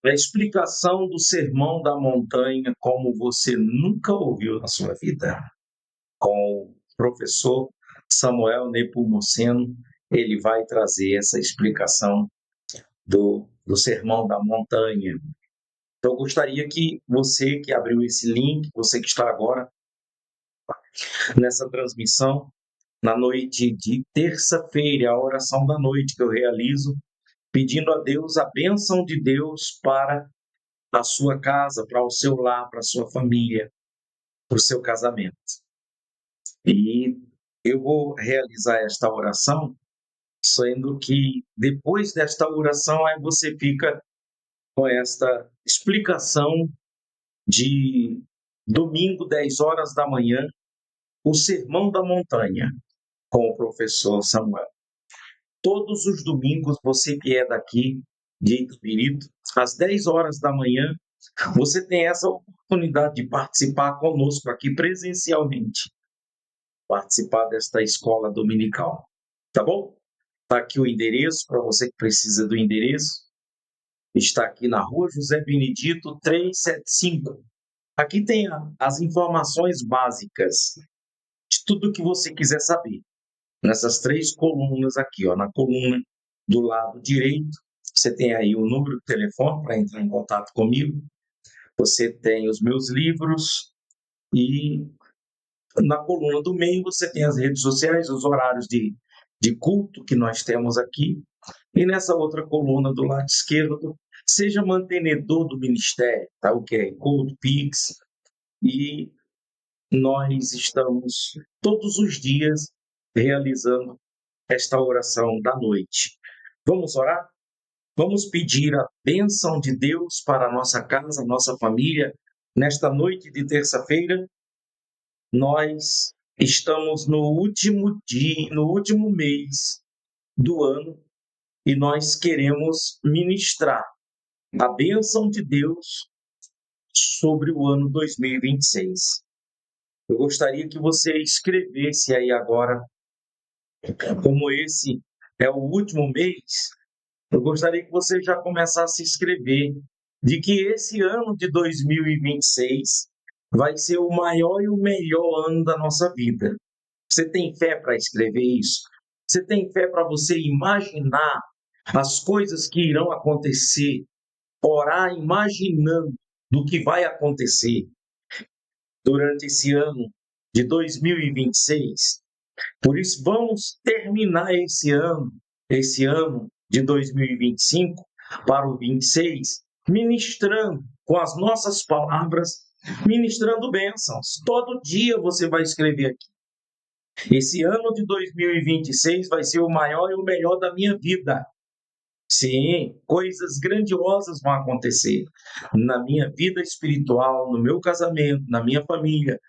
A explicação do Sermão da Montanha como você nunca ouviu na sua vida, com o professor Samuel Nepomuceno. Ele vai trazer essa explicação do Sermão da Montanha. Então, eu gostaria que você que abriu esse link, você que está agora nessa transmissão, na noite de terça-feira, a oração da noite que eu realizo, pedindo a Deus a bênção de Deus para a sua casa, para o seu lar, para a sua família, para o seu casamento. E eu vou realizar esta oração, sendo que depois desta oração aí você fica com esta explicação de domingo, 10 horas da manhã, o Sermão da Montanha, com o professor Samuel. Todos os domingos, você que é daqui, de Itabirito, às 10 horas da manhã, você tem essa oportunidade de participar conosco aqui presencialmente, participar desta escola dominical. Tá bom? Está aqui o endereço, para você que precisa do endereço. Está aqui na rua José Benedito 375. Aqui tem as informações básicas de tudo que você quiser saber. Nessas 3 colunas aqui, ó, na coluna do lado direito, você tem aí o número de telefone para entrar em contato comigo. Você tem os meus livros e na coluna do meio você tem as redes sociais, os horários de culto que nós temos aqui. E nessa outra coluna do lado esquerdo, seja mantenedor do ministério, tá? O QR Code, Pix. E nós estamos todos os dias realizando esta oração da noite. Vamos orar? Vamos pedir a bênção de Deus para a nossa casa, nossa família, nesta noite de terça-feira. Nós estamos no último dia, no último mês do ano e nós queremos ministrar a bênção de Deus sobre o ano 2026. Eu gostaria que você escrevesse aí agora, como esse é o último mês, eu gostaria que você já começasse a escrever de que esse ano de 2026 vai ser o maior e o melhor ano da nossa vida. Você tem fé para escrever isso? Você tem fé para você imaginar as coisas que irão acontecer, orar imaginando do que vai acontecer durante esse ano de 2026? Por isso, vamos terminar esse ano de 2025 para o 26, ministrando com as nossas palavras, ministrando bênçãos. Todo dia você vai escrever aqui. Esse ano de 2026 vai ser o maior e o melhor da minha vida. Sim, coisas grandiosas vão acontecer na minha vida espiritual, no meu casamento, na minha família,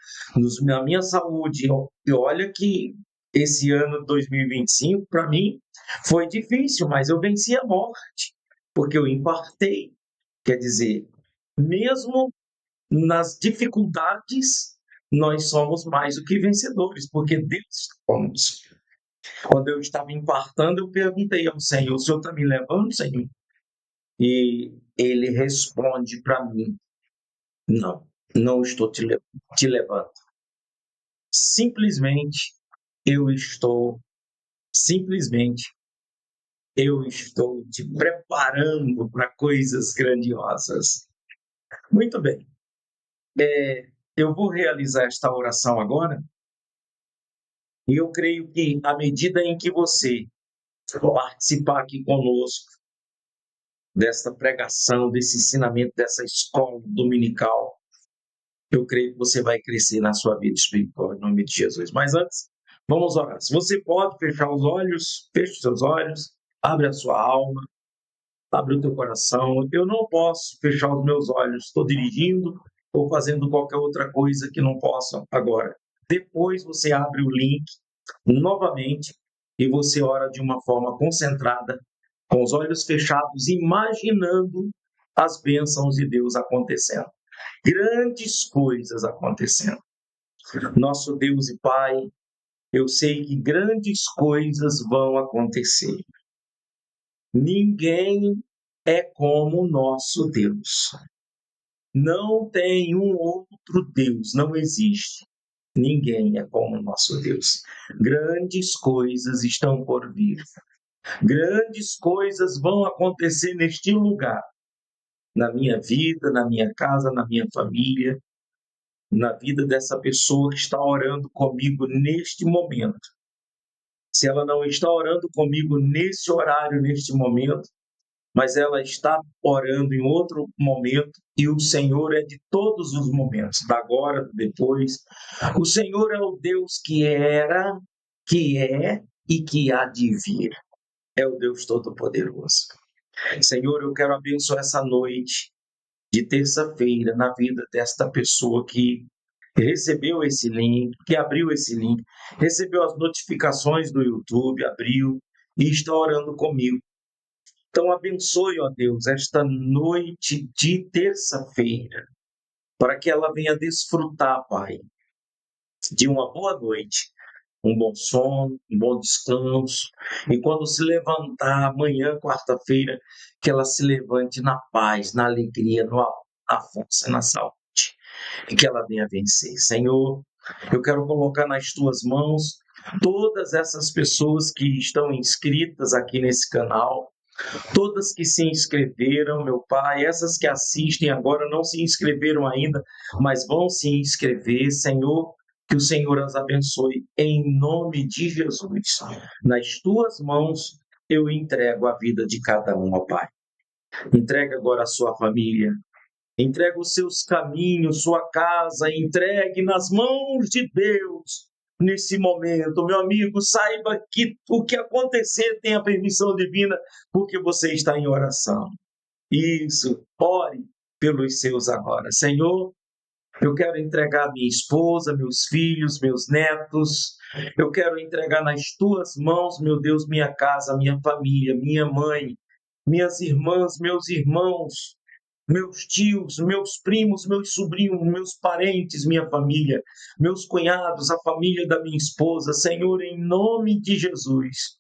na minha saúde. E olha que esse ano 2025, para mim, foi difícil, mas eu venci a morte, porque eu impartei. Quer dizer, mesmo nas dificuldades, nós somos mais do que vencedores, porque Deus está conosco. Quando eu estava infartando, eu perguntei ao Senhor: o Senhor está me levando, Senhor? E ele responde para mim: não, não estou te levando. Simplesmente eu estou, simplesmente eu estou te preparando para coisas grandiosas. Muito bem. Eu vou realizar esta oração agora e eu creio que à medida em que você participar aqui conosco desta pregação, desse ensinamento, dessa escola dominical, eu creio que você vai crescer na sua vida espiritual, em nome de Jesus. Mas antes, vamos orar. Se você pode fechar os olhos, feche os seus olhos, abre a sua alma, abre o teu coração. Eu não posso fechar os meus olhos, estou dirigindo ou fazendo qualquer outra coisa que não possa agora. Depois você abre o link novamente e você ora de uma forma concentrada, com os olhos fechados, imaginando as bênçãos de Deus acontecendo. Grandes coisas acontecendo. Nosso Deus e Pai, eu sei que grandes coisas vão acontecer. Ninguém é como o nosso Deus. Não tem um outro Deus, não existe. Ninguém é como o nosso Deus. Grandes coisas estão por vir. Grandes coisas vão acontecer neste lugar, na minha vida, na minha casa, na minha família, na vida dessa pessoa que está orando comigo neste momento. Se ela não está orando comigo nesse horário, neste momento, mas ela está orando em outro momento, e o Senhor é de todos os momentos, da agora, do depois. O Senhor é o Deus que era, que é e que há de vir. É o Deus Todo-Poderoso. Senhor, eu quero abençoar essa noite de terça-feira na vida desta pessoa que recebeu esse link, que abriu esse link, recebeu as notificações do YouTube, abriu e está orando comigo. Então, abençoe, ó Deus, esta noite de terça-feira, para que ela venha desfrutar, Pai, de uma boa noite, um bom sono, um bom descanso. E quando se levantar amanhã, quarta-feira, que ela se levante na paz, na alegria, no amor, na força, na saúde, e que ela venha vencer. Senhor, eu quero colocar nas tuas mãos todas essas pessoas que estão inscritas aqui nesse canal, todas que se inscreveram, meu Pai, essas que assistem agora não se inscreveram ainda, mas vão se inscrever, Senhor, que o Senhor as abençoe em nome de Jesus. Nas tuas mãos eu entrego a vida de cada um, ó Pai. Entrega agora a sua família, entrega os seus caminhos, sua casa, entregue nas mãos de Deus. Nesse momento, meu amigo, saiba que o que acontecer tem a permissão divina, porque você está em oração. Isso, ore pelos seus agora. Senhor, eu quero entregar minha esposa, meus filhos, meus netos. Eu quero entregar nas tuas mãos, meu Deus, minha casa, minha família, minha mãe, minhas irmãs, meus irmãos, meus tios, meus primos, meus sobrinhos, meus parentes, minha família, meus cunhados, a família da minha esposa. Senhor, em nome de Jesus,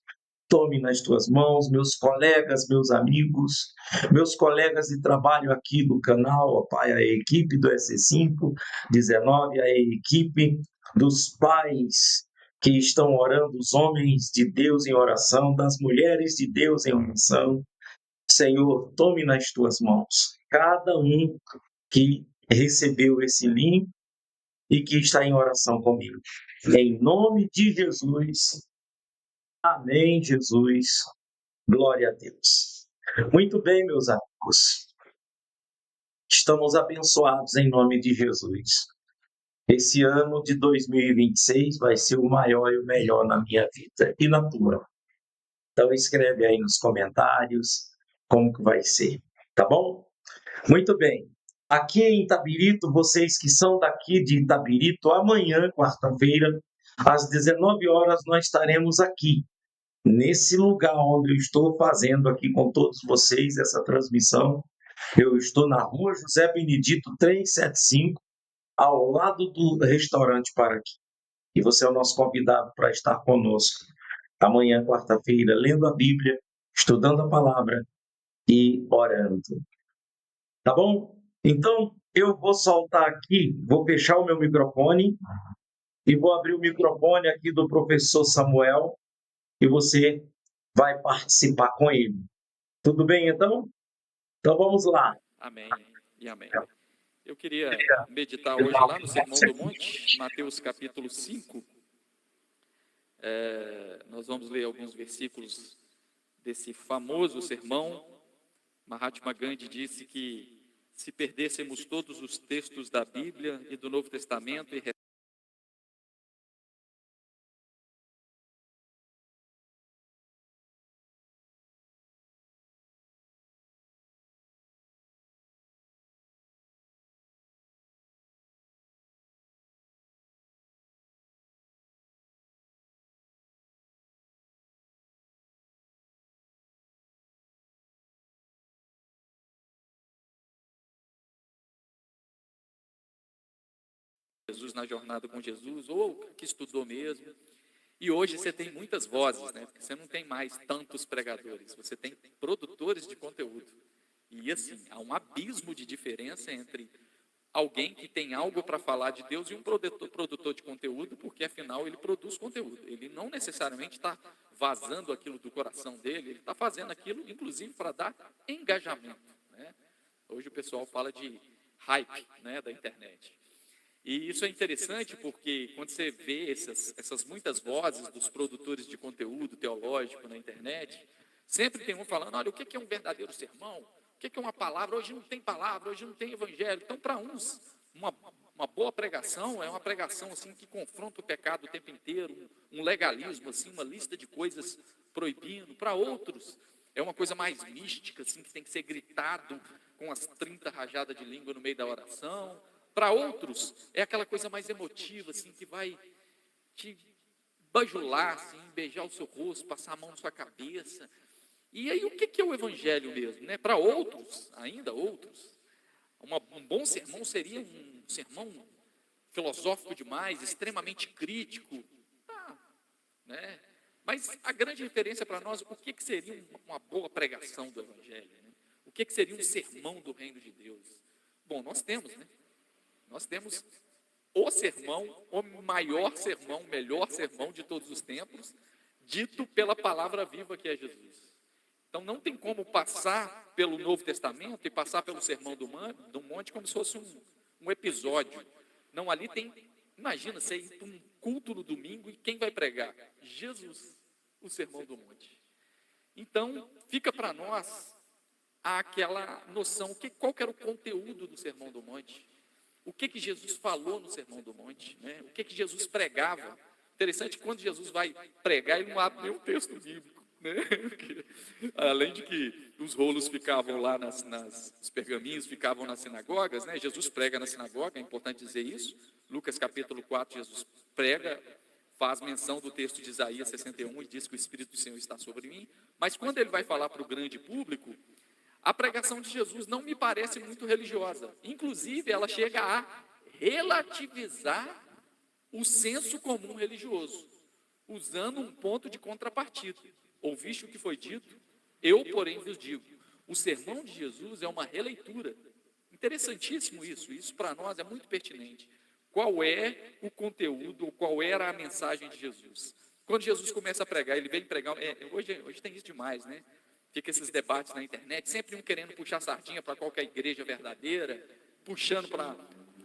tome nas tuas mãos meus colegas, meus amigos, meus colegas de trabalho aqui do canal, ó Pai, a equipe do SC5-19, a equipe dos pais que estão orando, os homens de Deus em oração, das mulheres de Deus em oração. Senhor, tome nas tuas mãos cada um que recebeu esse link e que está em oração comigo. Em nome de Jesus. Amém, Jesus. Glória a Deus. Muito bem, meus amigos. Estamos abençoados em nome de Jesus. Esse ano de 2026 vai ser o maior e o melhor na minha vida e na tua. Então escreve aí nos comentários como que vai ser, tá bom? Muito bem. Aqui em Itabirito, vocês que são daqui de Itabirito, amanhã, quarta-feira, às 19 horas, nós estaremos aqui, nesse lugar onde eu estou fazendo aqui com todos vocês essa transmissão. Eu estou na rua José Benedito 375, ao lado do restaurante Paraquí. E você é o nosso convidado para estar conosco amanhã, quarta-feira, lendo a Bíblia, estudando a palavra e orando. Tá bom? Então, eu vou soltar aqui, vou fechar o meu microfone e vou abrir o microfone aqui do professor Samuel e você vai participar com ele. Tudo bem, então? Então, vamos lá. Amém e amém. Eu queria meditar hoje lá no Sermão do Monte, Mateus capítulo 5. Nós vamos ler alguns versículos desse famoso sermão. Mahatma Gandhi disse que se perdêssemos todos os textos da Bíblia e do Novo Testamento e Jesus na jornada com Jesus, ou que estudou mesmo. E hoje você tem muitas vozes, né? Porque você não tem mais tantos pregadores, você tem produtores de conteúdo. E assim, há um abismo de diferença entre alguém que tem algo para falar de Deus e um produtor de conteúdo, porque afinal ele produz conteúdo. Ele não necessariamente está vazando aquilo do coração dele, ele está fazendo aquilo, inclusive, para dar engajamento, né? Hoje o pessoal fala de hype, né, da internet. E isso é interessante porque quando você vê essas muitas vozes dos produtores de conteúdo teológico na internet, sempre tem um falando, olha, o que é um verdadeiro sermão? O que é uma palavra? Hoje não tem palavra, hoje não tem evangelho. Então, para uns, uma boa pregação é uma pregação assim que confronta o pecado o tempo inteiro, um legalismo, assim, uma lista de coisas proibindo. Para outros, é uma coisa mais mística, assim, que tem que ser gritado com as 30 rajadas de língua no meio da oração. Para outros, é aquela coisa mais emotiva, assim, que vai te bajular, assim, beijar o seu rosto, passar a mão na sua cabeça. E aí, o que é o evangelho mesmo, né? Para outros, ainda outros, um bom sermão seria um sermão filosófico demais, extremamente crítico, né? Mas a grande referência para nós, o que seria uma boa pregação do evangelho, né? O que seria um sermão do reino de Deus? Bom, nós temos, né? Nós temos o sermão, o maior sermão, o melhor sermão de todos os tempos, dito pela palavra viva que é Jesus. Então não tem como passar pelo Novo Testamento e passar pelo Sermão do Monte como se fosse um episódio. Não, ali tem, imagina, você ir para um culto no domingo e quem vai pregar? Jesus, o Sermão do Monte. Então, fica para nós aquela noção, qual que era o conteúdo do Sermão do Monte? O que Jesus falou no Sermão do Monte? Né? O que Jesus pregava? Interessante, quando Jesus vai pregar, ele não abre nenhum texto bíblico. Né? Além de que os rolos ficavam lá os pergaminhos ficavam nas sinagogas, né? Jesus prega na sinagoga, é importante dizer isso. Lucas capítulo 4, Jesus prega, faz menção do texto de Isaías 61 e diz que o Espírito do Senhor está sobre mim. Mas quando ele vai falar para o grande público, a pregação de Jesus não me parece muito religiosa. Inclusive, ela chega a relativizar o senso comum religioso, usando um ponto de contrapartida. Ouviste o que foi dito? Eu, porém, vos digo. O sermão de Jesus é uma releitura. Interessantíssimo isso. Isso para nós é muito pertinente. Qual é o conteúdo, ou qual era a mensagem de Jesus? Quando Jesus começa a pregar, ele vem pregar. Hoje tem isso demais, né? Fica esses debates na internet, sempre um querendo puxar sardinha para qualquer igreja verdadeira, puxando para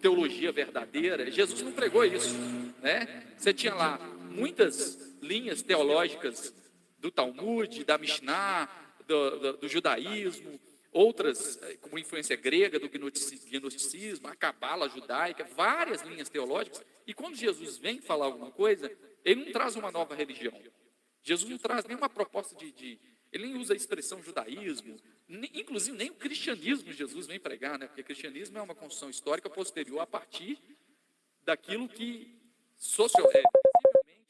teologia verdadeira. Jesus não pregou isso, né? Você tinha lá muitas linhas teológicas do Talmud, da Mishnah, do judaísmo, outras com influência grega, do gnosticismo, a cabala judaica, várias linhas teológicas. E quando Jesus vem falar alguma coisa, ele não traz uma nova religião. Jesus não traz nenhuma proposta ele nem usa a expressão judaísmo, inclusive nem o cristianismo Jesus vem pregar, né? Porque o cristianismo é uma construção histórica posterior a partir daquilo que, visivelmente,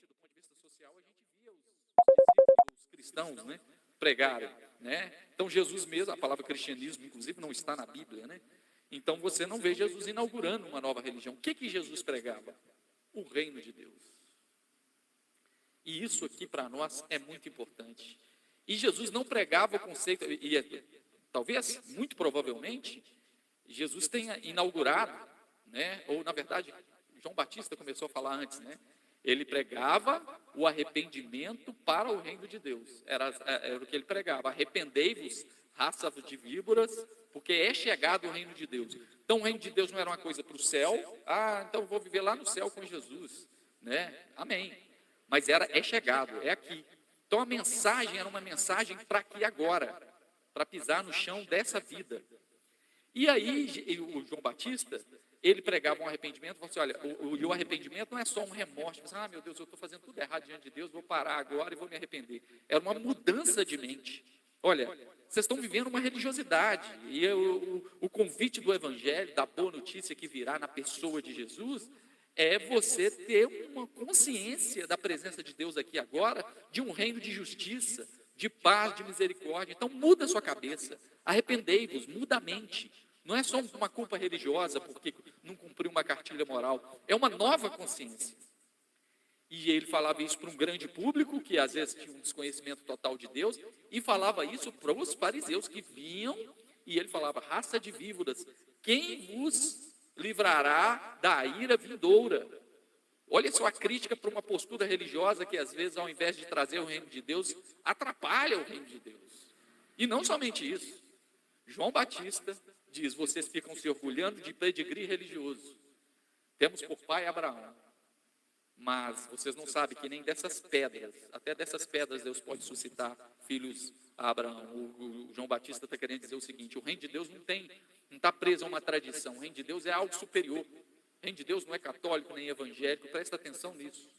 do ponto de vista social, a gente via os cristãos, né, pregarem, né? Então Jesus mesmo, a palavra cristianismo, inclusive, não está na Bíblia, né? Então você não vê Jesus inaugurando uma nova religião. O que Jesus pregava? O reino de Deus. E isso aqui para nós é muito importante. E Jesus não pregava o conceito, talvez, muito provavelmente, Jesus tenha inaugurado, né? Ou na verdade, João Batista começou a falar antes, né? Ele pregava o arrependimento para o reino de Deus. Era o que ele pregava. Arrependei-vos, raça de víboras, porque é chegado o reino de Deus. Então o reino de Deus não era uma coisa para o céu. Então eu vou viver lá no céu com Jesus, né? Amém. Mas é chegado, é aqui. Então a mensagem era uma mensagem para aqui agora, para pisar no chão dessa vida. E aí o João Batista, ele pregava um arrependimento, falou assim, olha, o arrependimento não é só um remorso, você, meu Deus, eu estou fazendo tudo errado diante de Deus, vou parar agora e vou me arrepender. Era uma mudança de mente. Olha, vocês estão vivendo uma religiosidade, e o convite do evangelho, da boa notícia que virá na pessoa de Jesus, é você ter uma consciência da presença de Deus aqui agora, de um reino de justiça, de paz, de misericórdia. Então muda a sua cabeça, arrependei-vos, muda a mente. Não é só uma culpa religiosa porque não cumpriu uma cartilha moral, é uma nova consciência. E ele falava isso para um grande público, que às vezes tinha um desconhecimento total de Deus, e falava isso para os fariseus que vinham E ele falava: raça de víboras, quem vos livrará da ira vindoura? Olha só a crítica para uma postura religiosa que, às vezes, ao invés de trazer o reino de Deus, atrapalha o reino de Deus. E não somente isso. João Batista diz: vocês ficam se orgulhando de pedigree religioso. Temos por pai Abraão. Mas vocês não sabem que nem dessas pedras, até dessas pedras Deus pode suscitar filhos a Abraão. O João Batista está querendo dizer o seguinte: o reino de Deus não está preso a uma tradição. O reino de Deus é algo superior. O reino de Deus não é católico nem evangélico. Presta atenção nisso.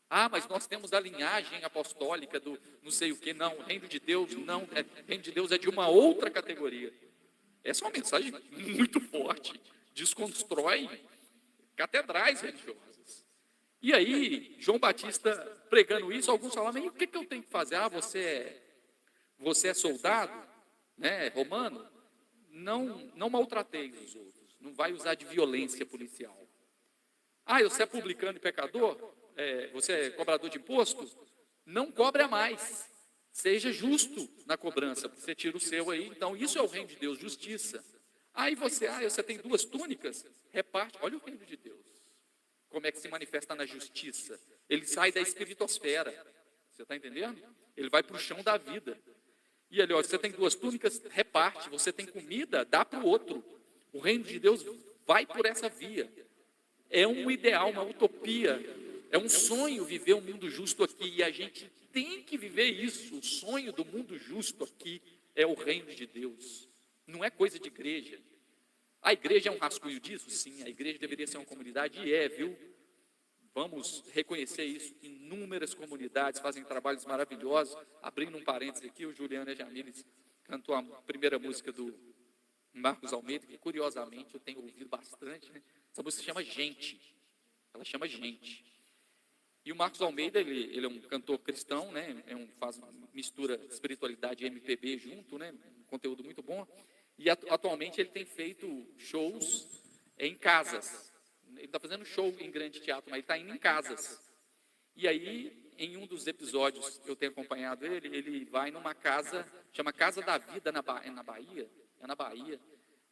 Ah, mas nós temos a linhagem apostólica do não sei o que. Não, o reino de Deus não. O reino de Deus é de uma outra categoria. Essa é uma mensagem muito forte. Desconstrói catedrais religiosas. E aí, João Batista pregando isso, alguns falavam: mas o que eu tenho que fazer? Ah, você é soldado, né, romano? Não maltrateis os outros. Não vai usar de violência policial. Ah, você é publicano e pecador? Você é cobrador de imposto? Não cobre a mais. Seja justo na cobrança, porque você tira o seu aí. Então, isso é o reino de Deus, justiça. Aí você tem 2 túnicas? Reparte. Olha o reino de Deus. Como é que se manifesta na justiça? Ele sai da espiritosfera. Você está entendendo? Ele vai para o chão da vida. E ali, ó, você tem 2 túnicas, reparte. Você tem comida, dá para o outro. O reino de Deus vai por essa via. É um ideal, uma utopia. É um sonho viver um mundo justo aqui. E a gente tem que viver isso. O sonho do mundo justo aqui é o reino de Deus. Não é coisa de igreja. A igreja é um rascunho disso? Sim, a igreja deveria ser uma comunidade, e viu? Vamos reconhecer isso. Inúmeras comunidades fazem trabalhos maravilhosos. Abrindo um parênteses aqui, o Juliano Ejamiles cantou a primeira música do Marcos Almeida, que curiosamente eu tenho ouvido bastante, né? Essa música se chama Gente. Ela chama Gente. E o Marcos Almeida, ele é um cantor cristão, né? Mistura espiritualidade e MPB junto, né? Um conteúdo muito bom. E atualmente ele tem feito shows em casas. Ele está fazendo show em grande teatro, mas ele está indo em casas. E aí, em um dos episódios que eu tenho acompanhado ele vai numa casa, chama Casa da Vida, na Bahia,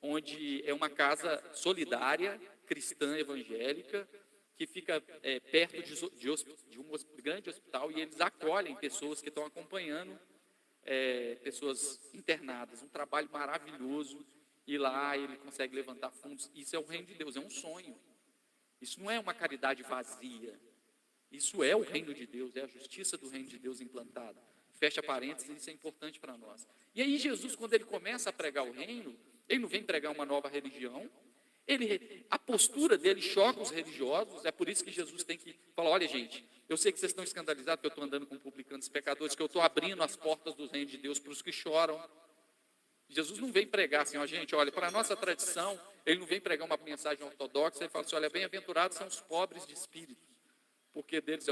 onde é uma casa solidária, cristã, evangélica, que fica perto de um grande hospital, e eles acolhem pessoas que estão acompanhando pessoas internadas. Um trabalho maravilhoso, e lá ele consegue levantar fundos. Isso é o reino de Deus, é um sonho. Isso não é uma caridade vazia. Isso é o reino de Deus, é a justiça do reino de Deus implantada. Fecha parênteses, isso é importante para nós. E aí Jesus, quando ele começa a pregar o reino, ele não vem pregar uma nova religião. A postura dele choca os religiosos. É por isso que Jesus tem que falar: olha, gente, eu sei que vocês estão escandalizados que eu estou andando com publicanos e pecadores, que eu estou abrindo as portas do reino de Deus para os que choram. Jesus não vem pregar assim: ó, gente, olha, para a nossa tradição, ele não vem pregar uma mensagem ortodoxa. Ele fala assim: olha, bem-aventurados são os pobres de espírito, porque deles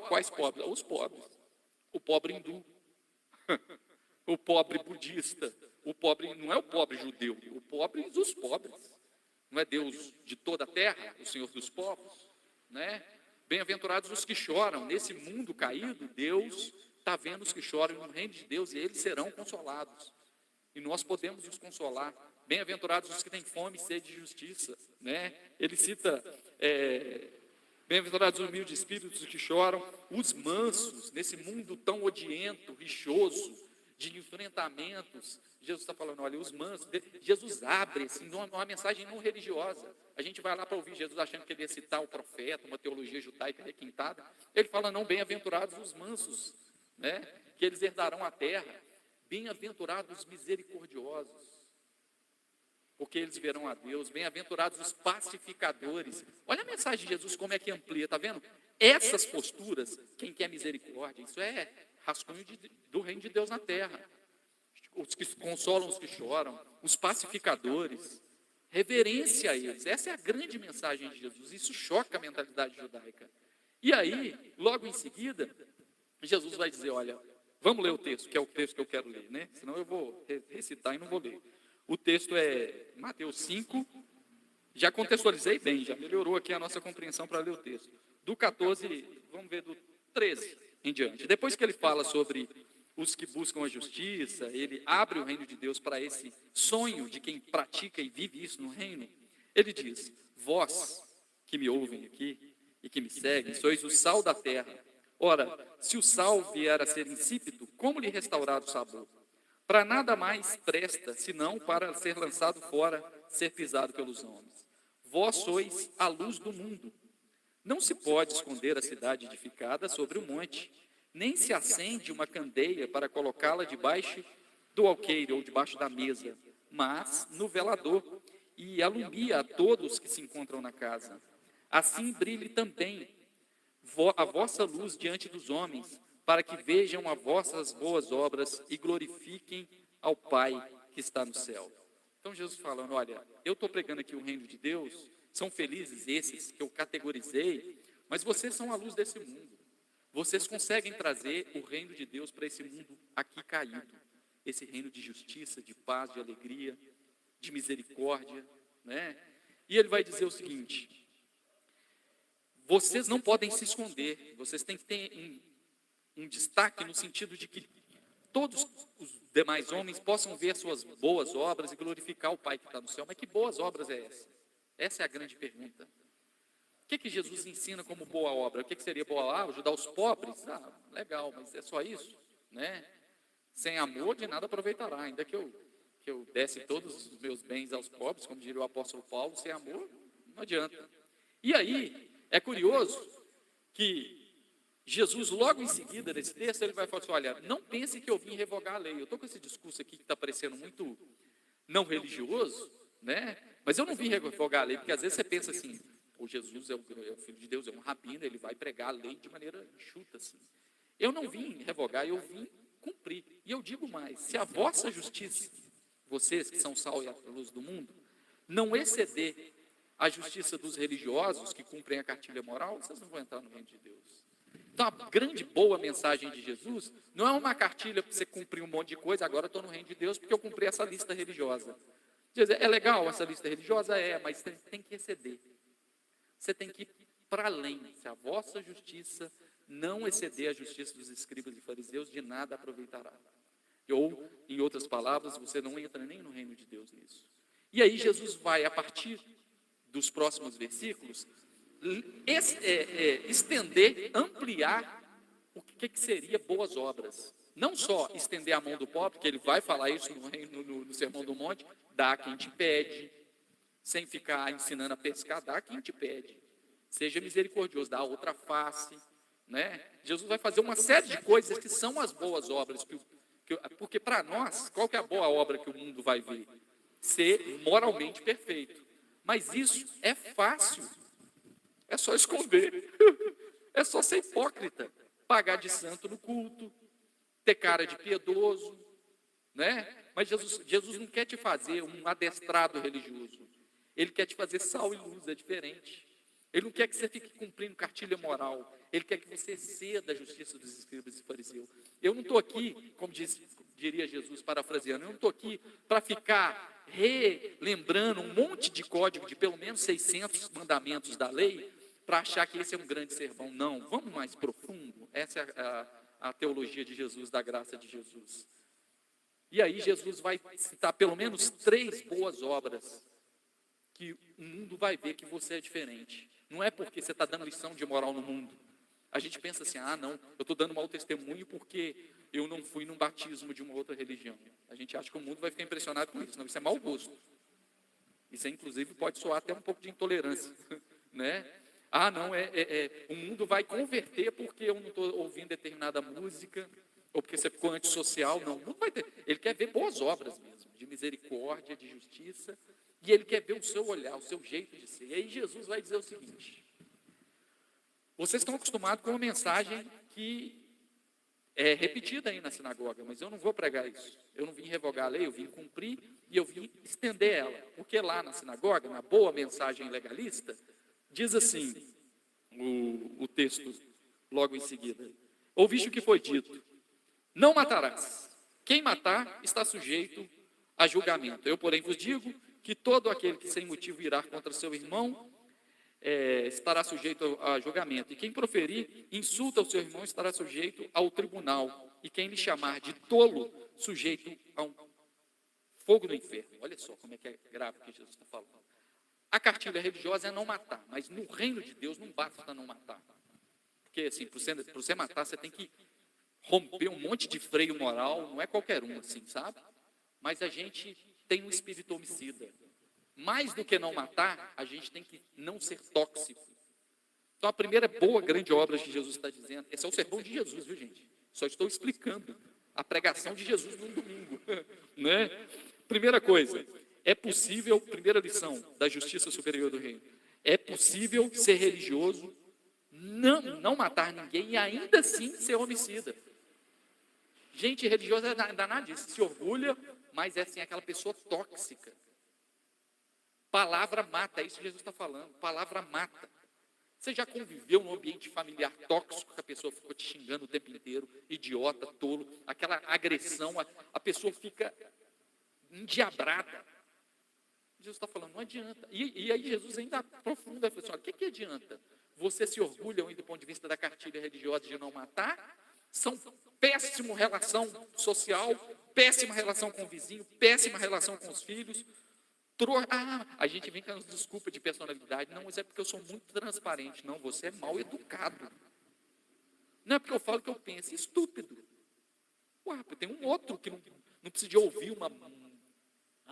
quais pobres? Os pobres. O pobre hindu, o pobre budista, o pobre, não é o pobre judeu, o pobre dos pobres. Não é Deus de toda a terra, o Senhor dos povos, né? Bem-aventurados os que choram. Nesse mundo caído, Deus está vendo os que choram no reino de Deus, e eles serão consolados. E nós podemos os consolar. Bem-aventurados os que têm fome e sede de justiça, né? Ele cita, bem-aventurados os humildes espíritos que choram, os mansos, nesse mundo tão odiento, rixoso, de enfrentamentos. Jesus está falando: olha, os mansos. Jesus abre assim, uma mensagem não religiosa. A gente vai lá para ouvir Jesus achando que ele ia citar o profeta, uma teologia judaica requintada. Ele fala: não, bem-aventurados os mansos, né? Que eles herdarão a terra. Bem-aventurados os misericordiosos, porque eles verão a Deus. Bem-aventurados os pacificadores. Olha a mensagem de Jesus como é que amplia, está vendo? Essas posturas, quem quer misericórdia, isso é rascunho do reino de Deus na terra. Os que consolam os que choram, os pacificadores, reverência a eles. Essa é a grande mensagem de Jesus. Isso choca a mentalidade judaica. E aí, logo em seguida, Jesus vai dizer: olha, vamos ler o texto, que é o texto que eu quero ler, né? Senão eu vou recitar e não vou ler. O texto é Mateus 5, já contextualizei bem, já melhorou aqui a nossa compreensão para ler o texto. Do 14, vamos ver do 13 em diante. Depois que ele fala sobre os que buscam a justiça, ele abre o reino de Deus para esse sonho de quem pratica e vive isso no reino. Ele diz: vós que me ouvem aqui e que me seguem, sois o sal da terra. Ora, se o sal vier a ser insípido, como lhe restaurar o sabor? Para nada mais presta, senão para ser lançado fora, ser pisado pelos homens. Vós sois a luz do mundo. Não se pode esconder a cidade edificada sobre o monte, nem se acende uma candeia para colocá-la debaixo do alqueire ou debaixo da mesa, mas no velador, e alumia a todos que se encontram na casa. Assim brilhe também a vossa luz diante dos homens, para que vejam as vossas boas obras e glorifiquem ao Pai que está no céu. Então Jesus falando, olha, eu estou pregando aqui o reino de Deus, são felizes esses que eu categorizei, mas vocês são a luz desse mundo. Vocês conseguem trazer o reino de Deus para esse mundo aqui caído. Esse reino de justiça, de paz, de alegria, de misericórdia, né? E ele vai dizer o seguinte: vocês não podem se esconder, vocês têm que ter um destaque no sentido de que todos os demais homens possam ver suas boas obras e glorificar o Pai que está no céu. Mas que boas obras é essa? Essa é a grande pergunta. O que Jesus ensina como boa obra? O que seria boa obra? Ajudar os pobres? Ah, legal, mas é só isso, né? Sem amor de nada aproveitará, ainda que eu desse todos os meus bens aos pobres, como diria o apóstolo Paulo, sem amor não adianta. E aí, é curioso que Jesus, logo em seguida desse texto, ele vai falar assim, olha, não pense que eu vim revogar a lei. Eu estou com esse discurso aqui que está parecendo muito não religioso, né? Mas eu não vim revogar a lei, porque às vezes você pensa assim, o Jesus é o Filho de Deus, é um rabino, ele vai pregar a lei de maneira enxuta, assim. Eu não vim revogar, eu vim cumprir. E eu digo mais, se a vossa justiça, vocês que são sal e a luz do mundo, não exceder a justiça dos religiosos que cumprem a cartilha moral, vocês não vão entrar no reino de Deus. Então, a grande boa mensagem de Jesus não é uma cartilha para você cumprir um monte de coisa, agora eu estou no reino de Deus porque eu cumpri essa lista religiosa. É legal essa lista religiosa? É, mas você tem que exceder. Você tem que ir para além. Se a vossa justiça não exceder a justiça dos escribas e fariseus, de nada aproveitará. Ou, em outras palavras, você não entra nem no reino de Deus nisso. E aí Jesus vai, a partir dos próximos versículos, estender, ampliar o que seria boas obras. Não só estender a mão do pobre, que ele vai falar isso no Sermão do Monte, dá quem te pede, sem ficar ensinando a pescar, dá quem te pede. Seja misericordioso, dá a outra face, né? Jesus vai fazer uma série de coisas que são as boas obras, porque para nós, qual que é a boa obra que o mundo vai ver? Ser moralmente perfeito. Mas isso é fácil. É só esconder. É só ser hipócrita. Pagar de santo no culto, ter cara de piedoso, né? Mas Jesus não quer te fazer um adestrado religioso. Ele quer te fazer sal e luz, é diferente. Ele não quer que você fique cumprindo cartilha moral. Ele quer que você ceda a justiça dos escribas e fariseus. Eu não estou aqui, como diria Jesus, parafraseando, eu não estou aqui para ficar relembrando um monte de código de pelo menos 600 mandamentos da lei para achar que esse é um grande sermão. Não, vamos mais profundo. Essa é a teologia de Jesus, da graça de Jesus. E aí Jesus vai citar pelo menos 3 boas obras que o mundo vai ver que você é diferente. Não é porque você está dando lição de moral no mundo. A gente pensa assim, não, eu estou dando mau testemunho porque eu não fui num batismo de uma outra religião. A gente acha que o mundo vai ficar impressionado com isso. Não, isso é mau gosto. Isso, inclusive, pode soar até um pouco de intolerância, né? Não, o mundo vai converter porque eu não estou ouvindo determinada música, ou porque você ficou antissocial. Não, o mundo vai ter. Ele quer ver boas obras mesmo, de misericórdia, de justiça, e ele quer ver o seu olhar, o seu jeito de ser. E aí Jesus vai dizer o seguinte: vocês estão acostumados com uma mensagem que é repetida aí na sinagoga, mas eu não vou pregar isso. Eu não vim revogar a lei, eu vim cumprir e eu vim estender ela. Porque lá na sinagoga, na boa mensagem legalista, diz assim, o texto logo em seguida: ouviste o que foi dito, não matarás. Quem matar está sujeito a julgamento. Eu, porém, vos digo que todo aquele que sem motivo irá contra seu irmão estará sujeito a julgamento. E quem proferir insulta ao seu irmão estará sujeito ao tribunal. e quem lhe chamar de tolo, sujeito a um fogo do inferno. Olha só como é que é grave o que Jesus está falando. A cartilha religiosa é não matar, mas no reino de Deus não basta não matar. Porque, assim, para você matar, você tem que romper um monte de freio moral, não é qualquer um, assim, sabe? Mas a gente tem um espírito homicida. Mais do que não matar, a gente tem que não ser tóxico. Então, a primeira boa, grande obra que Jesus está dizendo, esse é o sermão de Jesus, viu, gente? Só estou explicando a pregação de Jesus num domingo, né? Primeira coisa, é possível, primeira lição da justiça superior do reino, é possível ser religioso, não matar ninguém e ainda assim ser homicida. Gente religiosa é danada disso, se orgulha, mas é assim, aquela pessoa tóxica. Palavra mata, é isso que Jesus está falando, palavra mata. Você já conviveu num ambiente familiar tóxico, que a pessoa ficou te xingando o tempo inteiro, idiota, tolo, aquela agressão, a pessoa fica endiabrada. Jesus está falando, não adianta. E aí Jesus ainda aprofunda, fala assim, olha, o que adianta? Você se orgulha, do ponto de vista da cartilha religiosa, de não matar? São péssima relação social, péssima relação com o vizinho, péssima relação com os filhos. A gente vem com as desculpas de personalidade. Não, mas é porque eu sou muito transparente. Não, você é mal educado. Não é porque eu falo o que eu penso. Estúpido. Ué, tem um outro que não precisa de ouvir uma...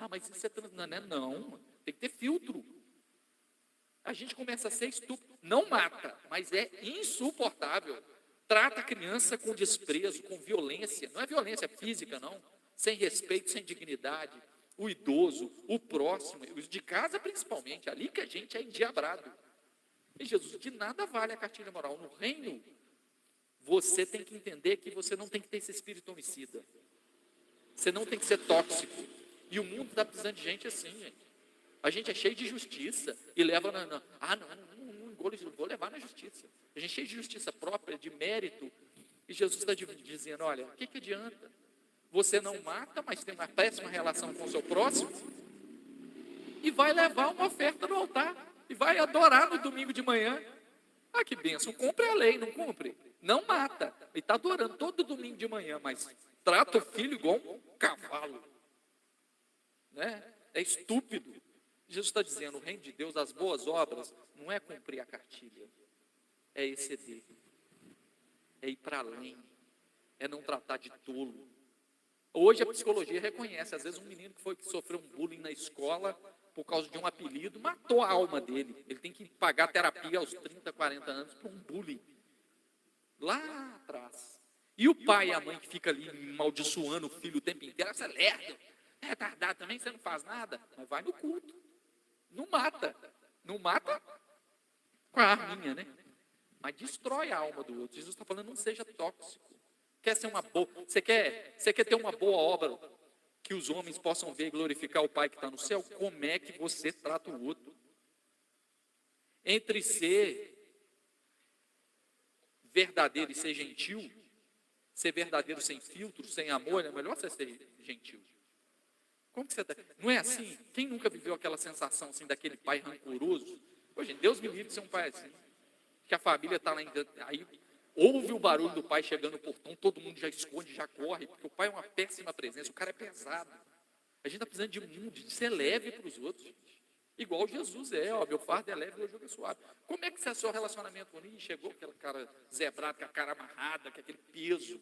mas isso é trans... Não, né? Não, tem que ter filtro. A gente começa a ser estúpido. Não mata, mas é insuportável. Trata a criança com desprezo, com violência. Não é violência física, não. Sem respeito, sem dignidade. O idoso, o próximo, os de casa principalmente, ali que a gente é endiabrado. E Jesus, de nada vale a cartilha moral. No reino, você tem que entender que você não tem que ter esse espírito homicida. Você não tem que ser tóxico. E o mundo está precisando de gente assim, gente. A gente é cheio de justiça e leva não vou levar na justiça. A gente é cheio de justiça própria, de mérito. E Jesus está dizendo, olha, o que adianta? Você não mata, mas tem uma péssima relação com o seu próximo e vai levar uma oferta no altar e vai adorar no domingo de manhã. Que bênção, cumpre a lei, não cumpre? Não mata, ele está adorando todo domingo de manhã, mas trata o filho igual um cavalo, né? É estúpido. Jesus está dizendo, o reino de Deus, as boas obras, não é cumprir a cartilha, é exceder, é ir para além, é não tratar de tolo. Hoje a psicologia reconhece, às vezes um menino que sofreu um bullying na escola por causa de um apelido, matou a alma dele. Ele tem que pagar terapia aos 30, 40 anos por um bullying. Lá atrás. E o pai e a mãe que fica ali amaldiçoando o filho o tempo inteiro, você é lerdo, é retardado também, você não faz nada, mas vai no culto. Não mata. Não mata com a arminha, né? Mas destrói a alma do outro. Jesus está falando, não seja tóxico. Quer ser uma boa, você quer ter uma boa obra que os homens possam ver e glorificar o Pai que está no céu? Como é que você trata o outro? Entre ser verdadeiro e ser gentil, ser verdadeiro sem filtro, sem amor, é melhor você ser gentil. Como que você está? Não é assim? Quem nunca viveu aquela sensação assim daquele pai rancoroso? Hoje, Deus me livre de ser um pai assim. Que a família está lá, aí ouve o barulho do pai chegando no portão, todo mundo já esconde, já corre, porque o pai é uma péssima presença, o cara é pesado. A gente está precisando de mundo, de ser leve para os outros, gente. Igual Jesus meu fardo é leve, meu jugo é suave. Como é que você é seu relacionamento com ele? Chegou aquele cara zebrado, com a cara amarrada, com aquele peso.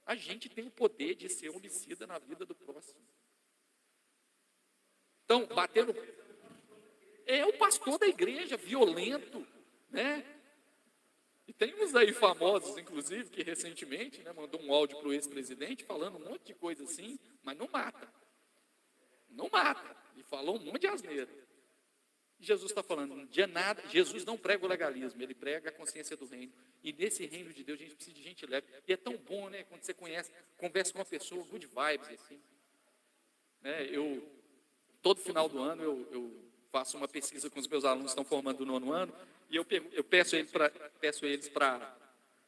A gente tem o poder de ser homicida na vida do próximo. Então, batendo... É o pastor da igreja, violento, né? E tem uns aí famosos, inclusive, que recentemente, né, mandou um áudio para o ex-presidente falando um monte de coisa assim, mas não mata. Não mata. E falou um monte de asneira. E Jesus está falando, de nada, Jesus não prega o legalismo, ele prega a consciência do reino. E nesse reino de Deus a gente precisa de gente leve. E é tão bom, né, quando você conversa com uma pessoa, good vibes, assim. Né, todo final do ano eu faço uma pesquisa com os meus alunos que estão formando no 9º ano, e eu peço eles para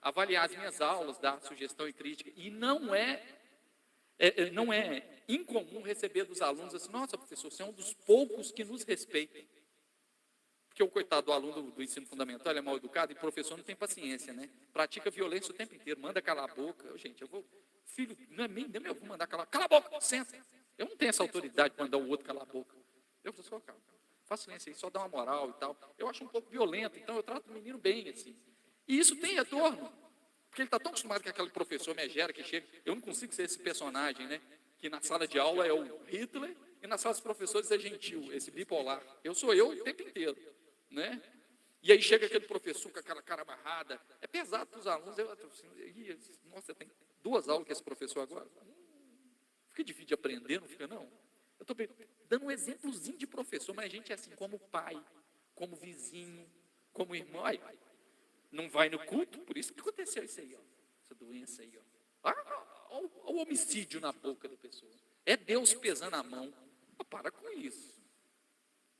avaliar as minhas aulas, dar sugestão e crítica. E não é incomum receber dos alunos assim, nossa, professor, você é um dos poucos que nos respeita. Porque o coitado do aluno do ensino fundamental, ele é mal educado e o professor não tem paciência, né? Pratica violência o tempo inteiro, manda calar a boca. Gente, eu vou, filho, não é nem eu vou mandar calar, cala a boca, senta. Eu não tenho essa autoridade para mandar o outro calar a boca. Eu só, calma, faço silêncio aí, só dá uma moral e tal. Eu acho um pouco violento, então eu trato o menino bem, assim. E isso tem retorno, porque ele está tão acostumado com aquele professor megera que chega. Eu não consigo ser esse personagem, né? Que na sala de aula é o Hitler e na sala dos professores é gentil, esse bipolar. Eu sou eu o tempo inteiro, né? E aí chega aquele professor com aquela cara amarrada. É pesado para os alunos. Nossa, tem 2 aulas com esse professor agora. Fica difícil de aprender, não fica, não? Eu estou dando um exemplozinho de professor, mas a gente é assim, como pai, como vizinho, como irmão. Ai, não vai no culto, por isso que aconteceu isso aí, ó, essa doença aí. Olha o homicídio na boca da pessoa. É Deus pesando a mão. Para com isso.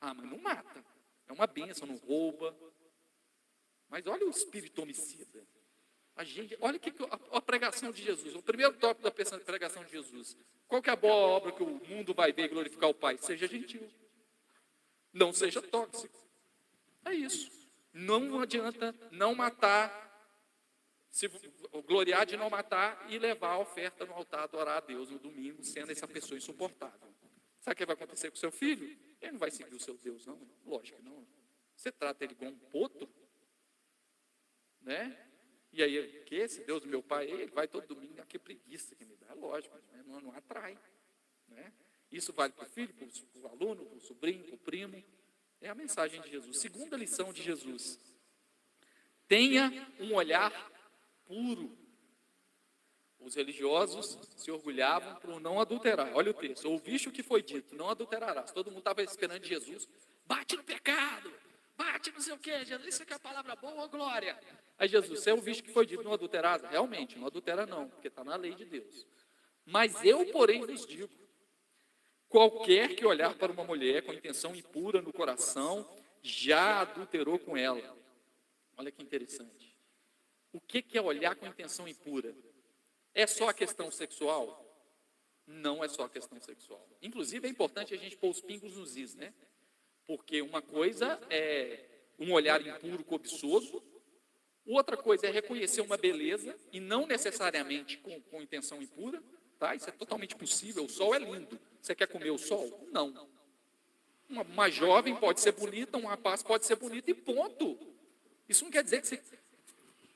Mas não mata. É uma bênção, não rouba. Mas olha o espírito homicida. Olha a pregação de Jesus. O primeiro tópico da pregação de Jesus. Qual que é a boa obra que o mundo vai ver e glorificar o Pai? Seja gentil. Não seja tóxico. É isso. Não adianta não matar, se gloriar de não matar e levar a oferta no altar, adorar a Deus no domingo, sendo essa pessoa insuportável. Sabe o que vai acontecer com o seu filho? Ele não vai seguir o seu Deus, não. Lógico que não. Você trata ele igual um potro, né? E aí, que esse Deus do meu pai, ele vai todo domingo, que preguiça que me dá. Lógico, né? Não atrai. Né? Isso vale para o filho, para o aluno, para o sobrinho, para o primo. É a mensagem de Jesus. Segunda lição de Jesus. Tenha um olhar puro. Os religiosos se orgulhavam por não adulterar. Olha o texto. Ouviste o que foi dito, não adulterarás. Todo mundo estava esperando Jesus. Bate no pecado. Bate não sei o quê. Jesus, isso aqui é a palavra boa ou glória? Aí Jesus, você ouviste o que foi dito, não adulterarás? Realmente, não adultera não, porque está na lei de Deus. Mas eu, porém, vos digo, qualquer que olhar para uma mulher com intenção impura no coração, já adulterou com ela. Olha que interessante. O que é olhar com intenção impura? É só a questão sexual? Não é só a questão sexual. Inclusive, é importante a gente pôr os pingos nos is, né? Porque uma coisa é um olhar impuro, cobiçoso. Outra coisa é reconhecer uma beleza, e não necessariamente com intenção impura. Tá? Isso é totalmente possível. O sol é lindo. Você quer comer o sol? Não. Uma jovem pode ser bonita, um rapaz pode ser bonito e ponto. Isso não quer dizer que você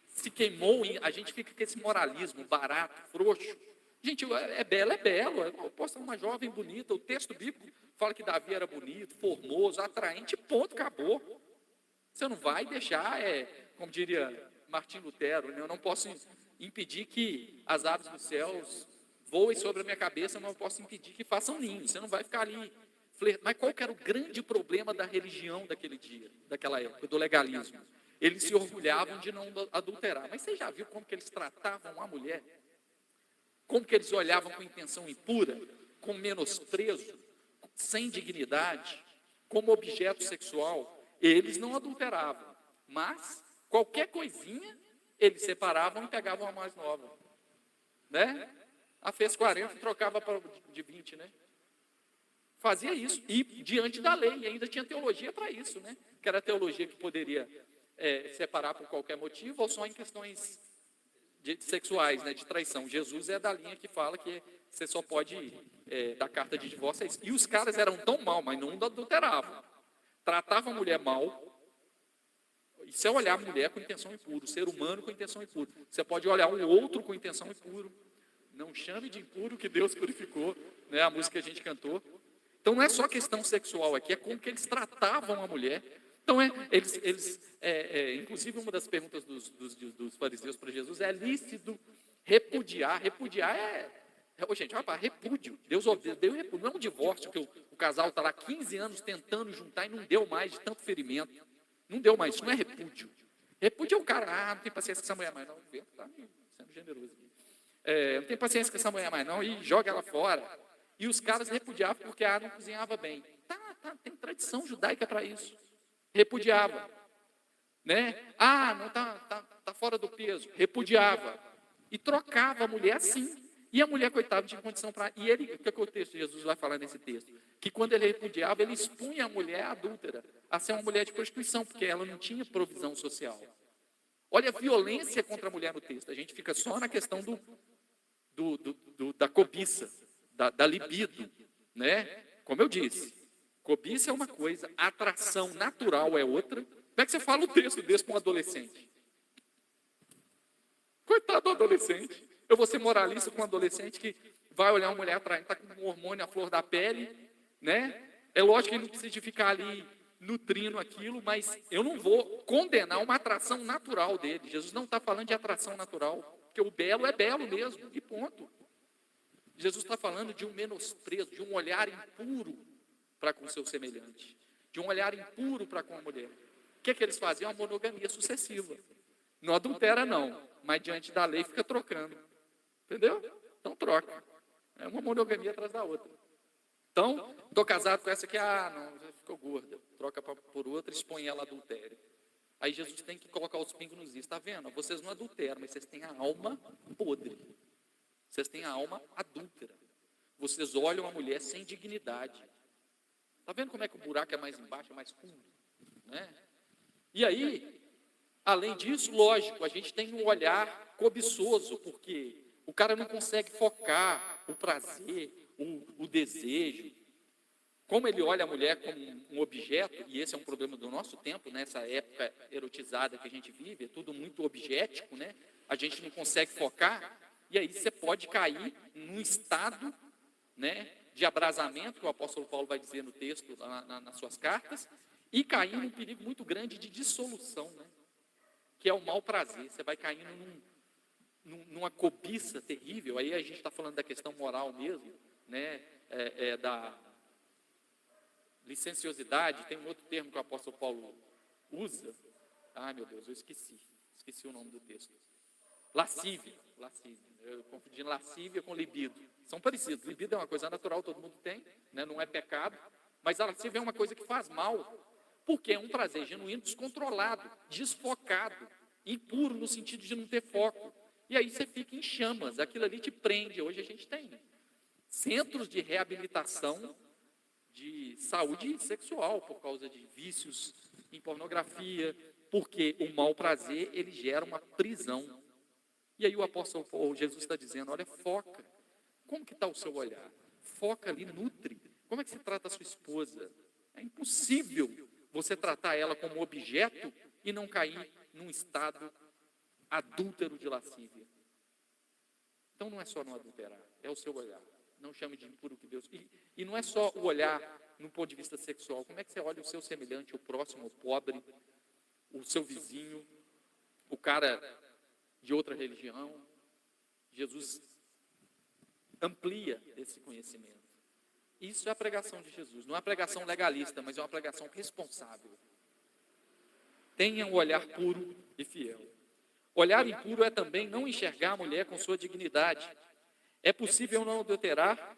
se queimou. A gente fica com esse moralismo barato, frouxo. Gente, é belo, é belo. Eu posso ser uma jovem bonita. O texto bíblico fala que Davi era bonito, formoso, atraente, ponto, acabou. Você não vai deixar, como diria Martim Lutero, né? Eu não posso impedir que as aves dos céus voem sobre a minha cabeça, mas eu posso impedir que façam ninho. Você não vai ficar ali. Mas qual que era o grande problema da religião daquele dia, daquela época, do legalismo? Eles se orgulhavam de não adulterar. Mas você já viu como que eles tratavam a mulher? Como que eles olhavam com intenção impura, com menosprezo, sem dignidade, como objeto sexual? Eles não adulteravam, mas qualquer coisinha, eles separavam e pegavam a mais nova. Né? A fez 40 e trocava de 20, né? Fazia isso, e diante da lei, e ainda tinha teologia para isso, né? Que era a teologia que poderia separar por qualquer motivo, ou só em questões sexuais, né, de traição. Jesus é da linha que fala que você só pode dar carta de divórcio. E os caras eram tão mal, mas não adulteravam. Tratavam a mulher mal. Isso é olhar a mulher com intenção impura, o ser humano com intenção impura. Você pode olhar um outro com intenção impura. Não chame de impuro que Deus purificou, né, a música que a gente cantou. Então não é só questão sexual aqui, é como que eles tratavam a mulher. Então, inclusive, uma das perguntas dos fariseus para Jesus é lícito repudiar. Repudiar gente, repúdio. Deus deu repúdio. Não é um divórcio que o casal está lá 15 anos tentando juntar e não deu mais de tanto ferimento. Não deu mais, isso não é repúdio. Repúdio é o cara, não tem paciência com essa mulher mais não. Está sendo generoso aqui. Não tem paciência com essa mulher mais não e joga ela fora. E os caras repudiavam porque não cozinhava bem. Tem tradição judaica para isso. Repudiava, né? Não tá fora do peso, repudiava e trocava a mulher assim. E a mulher, coitada, não tinha condição para... E ele, o que é que o texto de Jesus vai falar nesse texto? Que quando ele repudiava, ele expunha a mulher adúltera a ser uma mulher de prostituição, porque ela não tinha provisão social. Olha a violência contra a mulher no texto. A gente fica só na questão da cobiça, da libido, né? Como eu disse, cobiça é uma coisa, atração natural é outra. Como é que você fala um texto desse para um adolescente? Coitado do adolescente. Eu vou ser moralista com um adolescente que vai olhar uma mulher atrás, está com um hormônio à flor da pele, né? É lógico que ele não precisa de ficar ali nutrindo aquilo, mas eu não vou condenar uma atração natural dele. Jesus não está falando de atração natural, porque o belo é belo mesmo, e ponto. Jesus está falando de um menosprezo, de um olhar impuro para com o seu semelhante, de um olhar impuro para com a mulher. O que eles faziam? Uma monogamia sucessiva. Não adultera não, mas diante da lei fica trocando. Entendeu? Então troca. É uma monogamia atrás da outra. Então, estou casado com essa aqui, não, já ficou gorda. Troca por outra, expõe ela a adultério. Aí Jesus tem que colocar os pingos nos is. Está vendo? Vocês não adulteram, mas vocês têm a alma podre. Vocês têm a alma adúltera. Vocês olham a mulher sem dignidade. Está vendo como é que o buraco é mais embaixo, é mais fundo? Né? E aí, além disso, lógico, a gente tem um olhar cobiçoso, porque o cara não consegue focar o prazer, o desejo. Como ele olha a mulher como um objeto, e esse é um problema do nosso tempo, nessa época erotizada que a gente vive, é tudo muito objético, né? A gente não consegue focar, e aí você pode cair num estado, né, de abrasamento, que o apóstolo Paulo vai dizer no texto, nas suas cartas, e cair num perigo muito grande de dissolução, né? Que é o mau prazer. Você vai caindo numa cobiça terrível. Aí a gente está falando da questão moral mesmo, né? Da licenciosidade. Tem um outro termo que o apóstolo Paulo usa. Ai, meu Deus, eu esqueci o nome do texto. Lascívia. Eu confundi lascívia com libido. São parecidos. Libido é uma coisa natural, todo mundo tem, né? Não é pecado. Mas a lascívia é uma coisa que faz mal, porque é um prazer genuíno, descontrolado, desfocado, impuro no sentido de não ter foco. E aí você fica em chamas, aquilo ali te prende. Hoje a gente tem centros de reabilitação de saúde sexual por causa de vícios em pornografia, porque o mau prazer, ele gera uma prisão. E aí o apóstolo Paulo, Jesus está dizendo, olha, foca. Como que está o seu olhar? Foca ali, nutre. Como é que você trata a sua esposa? É impossível você tratar ela como objeto e não cair num estado adúltero de lascívia. Então não é só não adulterar, é o seu olhar. Não chame de impuro que Deus... E não é só o olhar no ponto de vista sexual. Como é que você olha o seu semelhante, o próximo, o pobre, o seu vizinho, o cara de outra religião? Jesus amplia esse conhecimento. Isso é a pregação de Jesus. Não é uma pregação legalista, mas é uma pregação responsável. Tenha um olhar puro e fiel. Olhar impuro é também não enxergar a mulher com sua dignidade. É possível não adulterar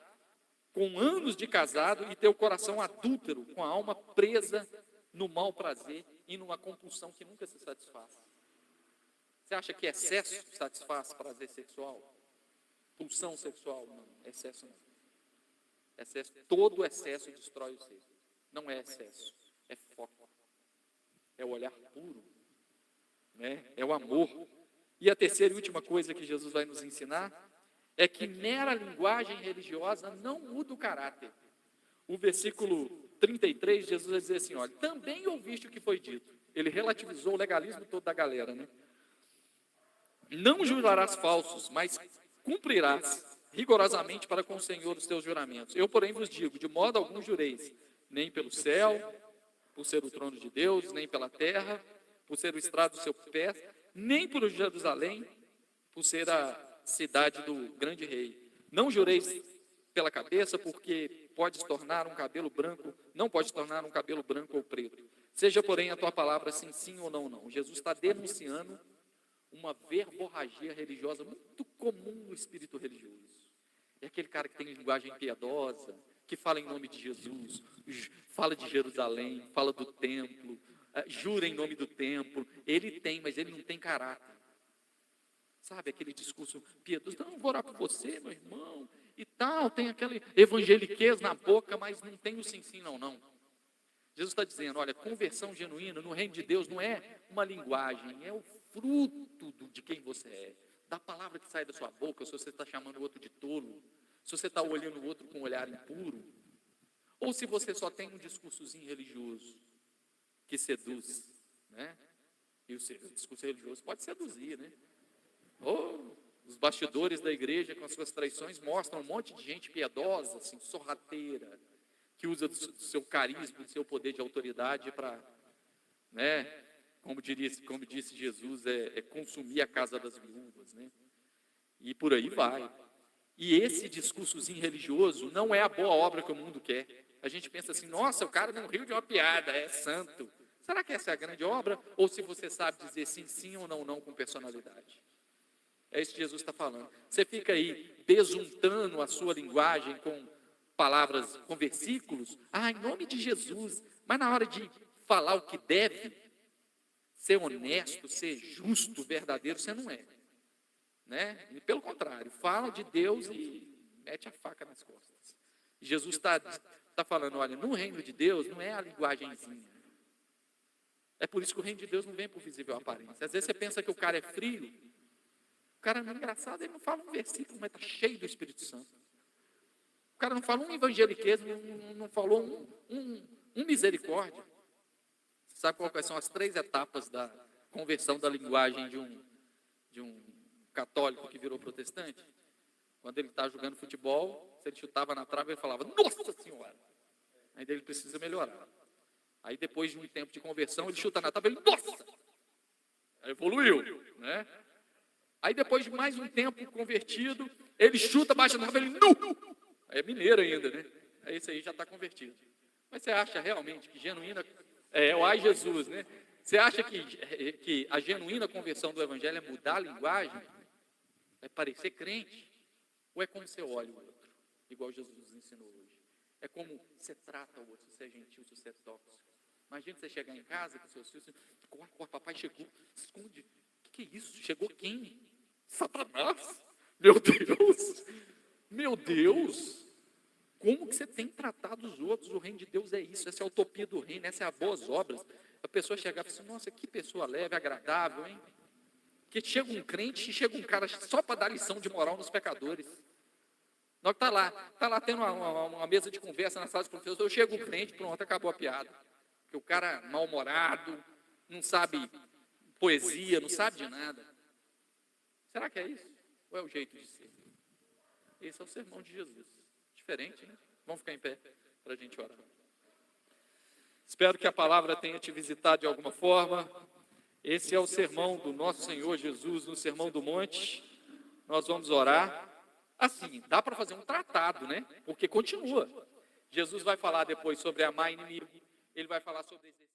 com anos de casado e ter o coração adúltero, com a alma presa no mau prazer e numa compulsão que nunca se satisfaz. Você acha que excesso satisfaz prazer sexual? Pulsão sexual? Não, excesso não. Excesso, todo excesso destrói o ser. Não é excesso, é foco. É o olhar puro, né? É o amor. E a terceira e última coisa que Jesus vai nos ensinar é que mera linguagem religiosa não muda o caráter. O versículo 33, Jesus vai dizer assim, olha, também ouviste o que foi dito. Ele relativizou o legalismo todo da galera, né? Não jurarás falsos, mas cumprirás rigorosamente para com o Senhor os teus juramentos. Eu, porém, vos digo, de modo algum jureis, nem pelo céu, por ser o trono de Deus, nem pela terra, por ser o estrado do seu pé, nem por Jerusalém, por ser a cidade do grande rei. Não jureis pela cabeça, porque pode tornar um cabelo branco, não pode tornar um cabelo branco ou preto. Seja, porém, a tua palavra sim, sim ou não, não. Jesus está denunciando uma verborragia religiosa muito comum no espírito religioso. É aquele cara que tem linguagem piedosa, que fala em nome de Jesus, fala de Jerusalém, fala do templo, jura em nome do templo. Ele tem, mas ele não tem caráter. Sabe, aquele discurso piedoso, não, vou orar por você, meu irmão, e tal, tem aquele evangeliquez na boca, mas não tem o sim, sim, não, não. Jesus está dizendo, olha, conversão genuína no reino de Deus não é uma linguagem, é o fruto de quem você é, da palavra que sai da sua boca, se você está chamando o outro de tolo, se você está olhando o outro com um olhar impuro, ou se você só tem um discursozinho religioso que seduz, né? E o discurso religioso pode seduzir, né? Ou os bastidores da igreja com as suas traições mostram um monte de gente piedosa, assim, sorrateira, que usa do seu carisma, do seu poder de autoridade para, né? Como disse Jesus, consumir a casa das viúvas, né? E por aí vai. E esse discursozinho religioso não é a boa obra que o mundo quer. A gente pensa assim, nossa, o cara não riu de uma piada, é santo. Será que essa é a grande obra? Ou se você sabe dizer sim, sim ou não, não com personalidade? É isso que Jesus está falando. Você fica aí besuntando a sua linguagem com palavras, com versículos, em nome de Jesus, mas na hora de falar o que deve, ser honesto, ser justo, verdadeiro, você não é. Né? E pelo contrário, fala de Deus e mete a faca nas costas. Jesus está falando, olha, no reino de Deus não é a linguagenzinha. É por isso que o reino de Deus não vem por visível aparência. Às vezes você pensa que o cara é frio, o cara não é engraçado, ele não fala um versículo, mas está cheio do Espírito Santo. O cara não fala um evangeliquez, não falou um misericórdia. Você sabe quais são as 3 etapas da conversão da linguagem de um católico que virou protestante? Quando ele está jogando futebol, se ele chutava na trave, ele falava, nossa senhora! Aí ele precisa melhorar. Aí depois de um tempo de conversão, ele chuta na trave, ele, nossa! Aí evoluiu, né? Aí depois de mais um tempo convertido, ele chuta, baixa na trave, ele, nu! Aí é mineiro ainda, né? Aí esse aí já está convertido. Mas você acha realmente que genuína... o ai Jesus, né? Você acha que a genuína conversão do evangelho é mudar a linguagem? É parecer crente? Ou é como você olha o outro? Igual Jesus nos ensinou hoje. É como você trata o outro, se você é gentil, se você é tóxico. Imagina você chegar em casa com seus filhos, corre, papai chegou, esconde. O que é isso? Chegou quem? Satanás? Meu Deus! Meu Deus! Como que você tem tratado os outros? O reino de Deus é isso, essa é a utopia do reino, essa é a boas obras. A pessoa chegar e falar assim, nossa, que pessoa leve, agradável, hein? Que chega um crente e chega um cara só para dar lição de moral nos pecadores. Nós está lá tendo uma mesa de conversa na sala de professores, eu chego um crente, pronto, acabou a piada. Porque o cara mal-humorado, não sabe poesia, não sabe de nada. Será que é isso? Ou é o jeito de ser? Esse é o sermão de Jesus. Diferente, né? Vamos ficar em pé para a gente orar. Espero que a palavra tenha te visitado de alguma forma. Esse é o sermão do nosso Senhor Jesus, no Sermão do Monte. Nós vamos orar. Assim, dá para fazer um tratado, né? Porque continua. Jesus vai falar depois sobre amar inimigo. Ele vai falar sobre exercer